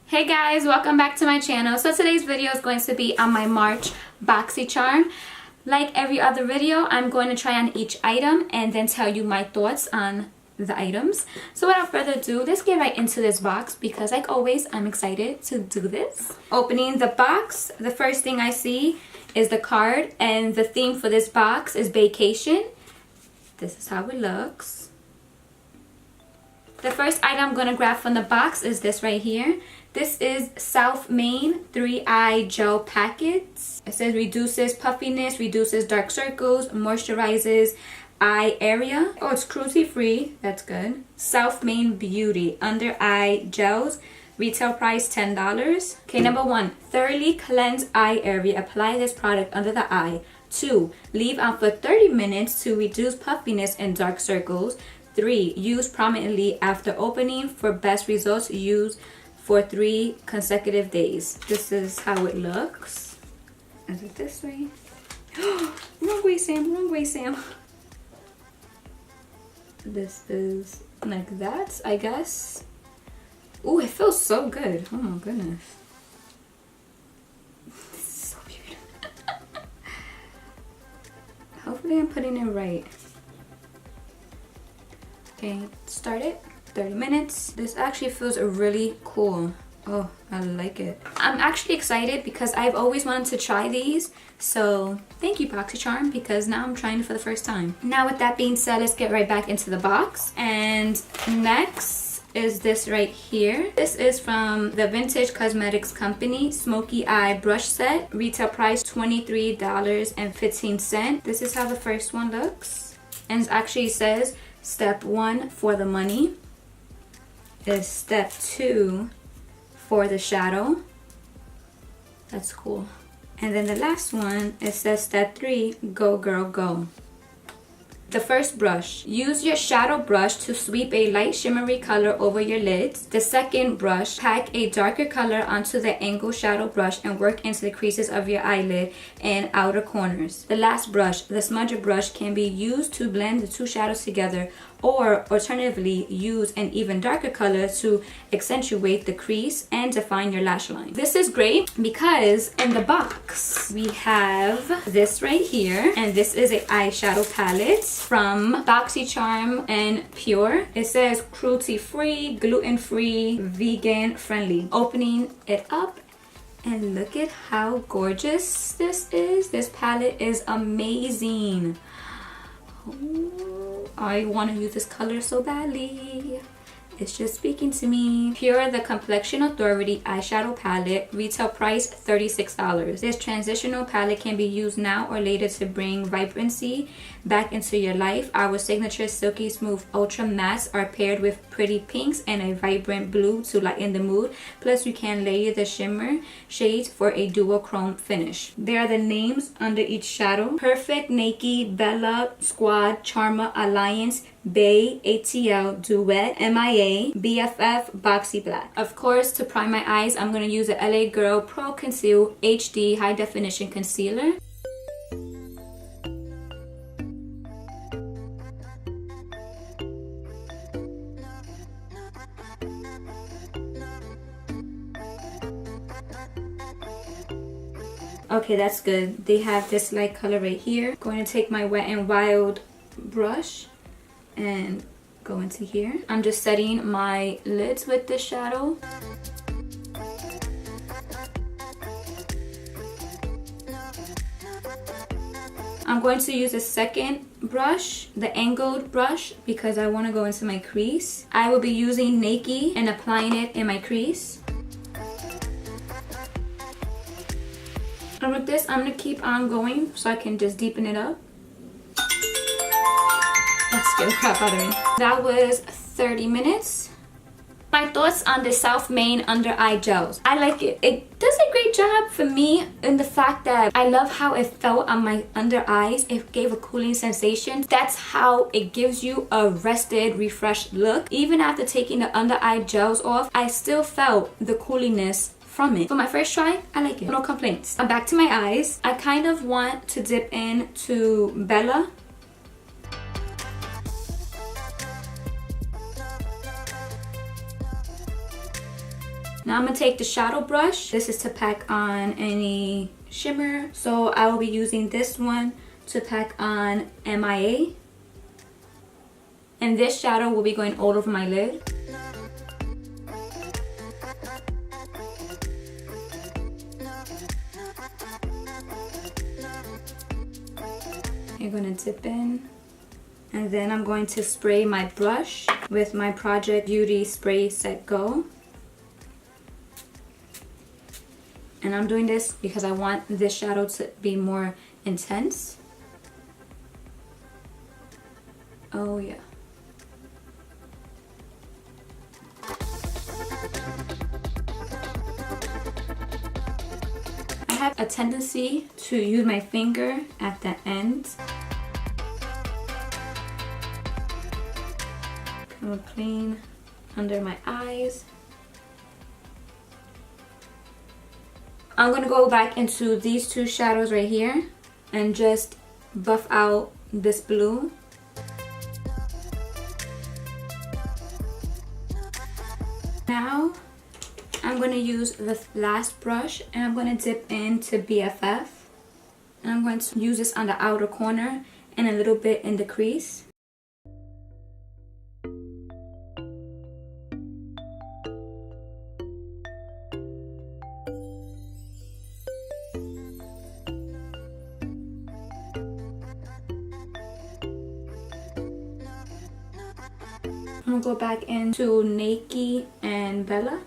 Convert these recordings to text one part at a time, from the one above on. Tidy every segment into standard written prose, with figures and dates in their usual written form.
Hey guys, welcome back to my channel. So today's video is going to be on my March Boxycharm. Like every other video, I'm going to try on each item and then tell you my thoughts on the items. So without further ado, let's get right into this box because like always, I'm excited to do this. Opening the box, the first thing I see is the card, and the theme for this box is vacation. This is how it looks. The first item I'm going to grab from the box is this right here. This is South Main 3-Eye Gel Packets. It says reduces puffiness, reduces dark circles, moisturizes eye area. Oh, it's cruelty free. That's good. South Main Beauty Under Eye Gels. Retail price $10. Okay, number 1. Thoroughly cleanse eye area. Apply this product under the eye. 2. Leave on for 30 minutes to reduce puffiness and dark circles. 3. Use prominently after opening. For best results, use for 3 consecutive days. This is how it looks. Is it this way? Wrong way, Sam. Wrong way, Sam. This is like that, I guess. Oh, it feels so good. Oh my goodness. This is so weird. Hopefully I'm putting it right. Okay, start it. 30 minutes. This actually feels really cool. Oh, I like it. I'm actually excited because I've always wanted to try these. So thank you, Boxycharm, because now I'm trying it for the first time. Now with that being said, let's get right back into the box. And next is this right here. This is from the Vintage Cosmetics company, Smokey Eye Brush Set. Retail price $23.15. This is how the first one looks. And it actually says step 1 for the money. Is step 2 for the shadow. That's cool. And then the last one, it says step 3, go girl go. The first brush. Use your shadow brush to sweep a light shimmery color over your lids. The second brush, pack a darker color onto the angle shadow brush and work into the creases of your eyelid and outer corners. The last brush, the smudger brush, can be used to blend the 2 shadows together, or alternatively use an even darker color to accentuate the crease and define your lash line. This is great because in the box we have this right here, and this is an eyeshadow palette from Boxycharm and Pure. It says cruelty free, gluten free, vegan friendly. Opening it up, and look at how gorgeous this is. This palette is amazing. Oh, I want to use this color so badly. It's just speaking to me. Pure the Complexion Authority Eyeshadow Palette. Retail price $36. This transitional palette can be used now or later to bring vibrancy back into your life. Our signature Silky Smooth Ultra Mattes are paired with pretty pinks and a vibrant blue to lighten the mood. Plus you can layer the shimmer shades for a duochrome finish. There are the names under each shadow. Perfect, Naked, Bella, Squad, Charma, Alliance, Bay, ATL, Duet, MIA, BFF, Boxy Black. Of course, to prime my eyes, I'm going to use the LA Girl Pro Conceal HD High Definition Concealer. Okay, that's good. They have this light color right here. Going to take my Wet n Wild brush and go into here. I'm just setting my lids with this shadow. I'm going to use a second brush, the angled brush, because I want to go into my crease. I will be using Naked and applying it in my crease. And with this, I'm going to keep on going so I can just deepen it up. That scared the crap out of me. That was 30 minutes. My thoughts on the South Main Under Eye Gels. I like it. It does a great job for me in the fact that I love how it felt on my under eyes. It gave a cooling sensation. That's how it gives you a rested, refreshed look. Even after taking the under eye gels off, I still felt the cooliness from it. For my first try, I like it. No complaints. I'm back to my eyes. I kind of want to dip into Bella. Now I'm gonna take the shadow brush. This is to pack on any shimmer. So I will be using this one to pack on MIA. And this shadow will be going all over my lid. You're gonna dip in. And then I'm going to spray my brush with my Project Beauty Spray Set Go. And I'm doing this because I want this shadow to be more intense. Oh yeah. I have a tendency to use my finger at the end. Kind of clean under my eyes. I'm gonna go back into these two shadows right here and just buff out this blue. Now I'm gonna use the last brush and I'm gonna dip into BFF. And I'm going to use this on the outer corner and a little bit in the crease. I'm gonna go back into Naked and Bella.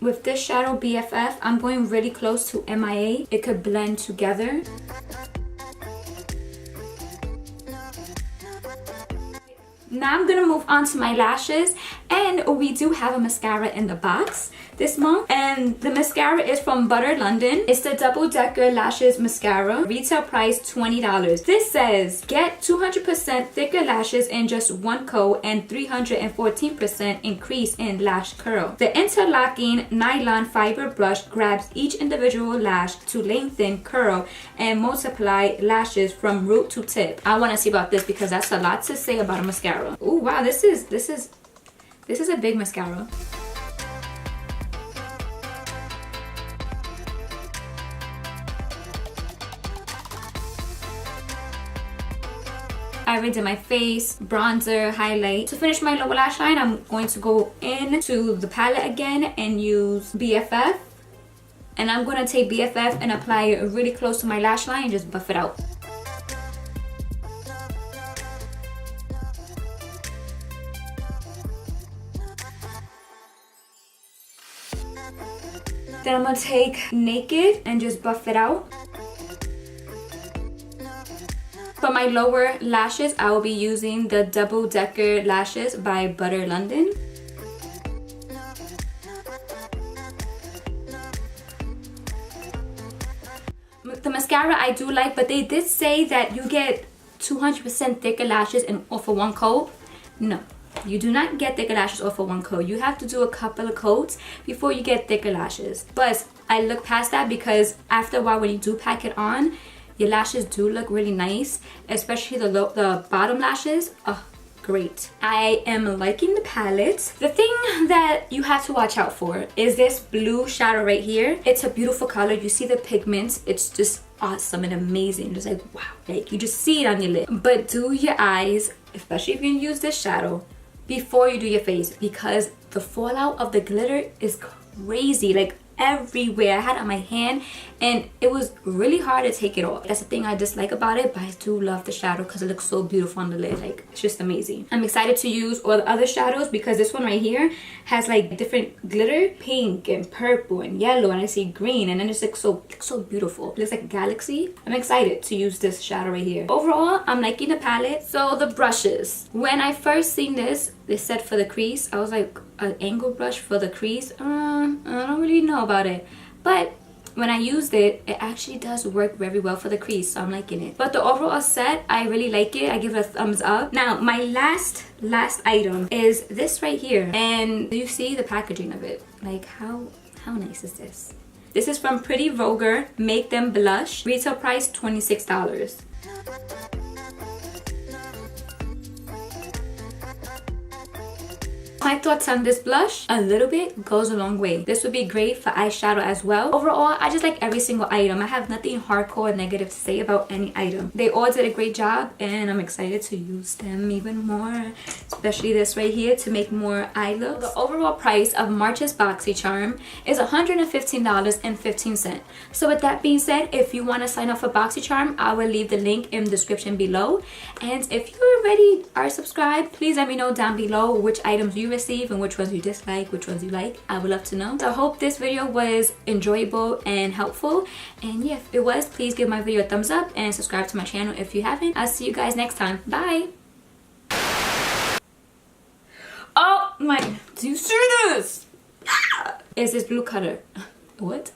With this shadow BFF, I'm going really close to MIA. It could blend together. Now I'm gonna move on to my lashes, and we do have a mascara in the box this month, and the mascara is from Butter London. It's the Double Decker Lashes Mascara, retail price $20. This says get 200% thicker lashes in just one coat and 314% increase in lash curl. The interlocking nylon fiber brush grabs each individual lash to lengthen, curl, and multiply lashes from root to tip. I want to see about this because that's a lot to say about a mascara. Oh wow, this is a big mascara. I already did my face, bronzer, highlight. To finish my lower lash line, I'm going to go into the palette again and use BFF. And I'm going to take BFF and apply it really close to my lash line and just buff it out. Then I'm going to take Naked and just buff it out. For my lower lashes, I will be using the Double Decker Lashes by Butter London. The mascara I do like, but they did say that you get 200% thicker lashes off of one coat. No, you do not get thicker lashes off of one coat. You have to do a couple of coats before you get thicker lashes. But I look past that because after a while when you do pack it on, your lashes do look really nice, especially the bottom lashes. Oh, great. I am liking the palette. The thing that you have to watch out for is this blue shadow right here. It's a beautiful color. You see the pigments. It's just awesome and amazing. Just like, wow, like you just see it on your lip. But do your eyes, especially if you use this shadow, before you do your face, because the fallout of the glitter is crazy. Like everywhere. I had it on my hand and it was really hard to take it off. That's the thing I dislike about it, but I do love the shadow because it looks so beautiful on the lid. Like, it's just amazing. I'm excited to use all the other shadows because this one right here has like different glitter, pink and purple and yellow, and I see green, and then it's like so beautiful. It looks like a galaxy. I'm excited to use this shadow right here. Overall, I'm liking the palette. So the brushes, when I first seen this, they said for the crease, I was like, an angle brush for the crease, I don't really know about it, but when I used it, it actually does work very well for the crease, so I'm liking it. But the overall set, I really like it. I give it a thumbs up. Now my last item is this right here, and you see the packaging of it. Like how nice is this? This is from Pretty Vulgar, Make Them Blush. Retail price $26. My thoughts on this blush, a little bit goes a long way. This would be great for eyeshadow as well. Overall, I just like every single item. I have nothing hardcore or negative to say about any item. They all did a great job and I'm excited to use them even more. Especially this right here to make more eye looks. The overall price of March's Boxycharm is $115.15. So with that being said, if you want to sign up for Boxycharm, I will leave the link in the description below. And if you already are subscribed, please let me know down below which items you receive and which ones you dislike, which ones you like. I would love to know. So I hope this video was enjoyable and helpful, and yeah, if it was, please give my video a thumbs up and subscribe to my channel if you haven't. I'll see you guys next time. Bye. Oh my, do you see this? Is this blue color? What?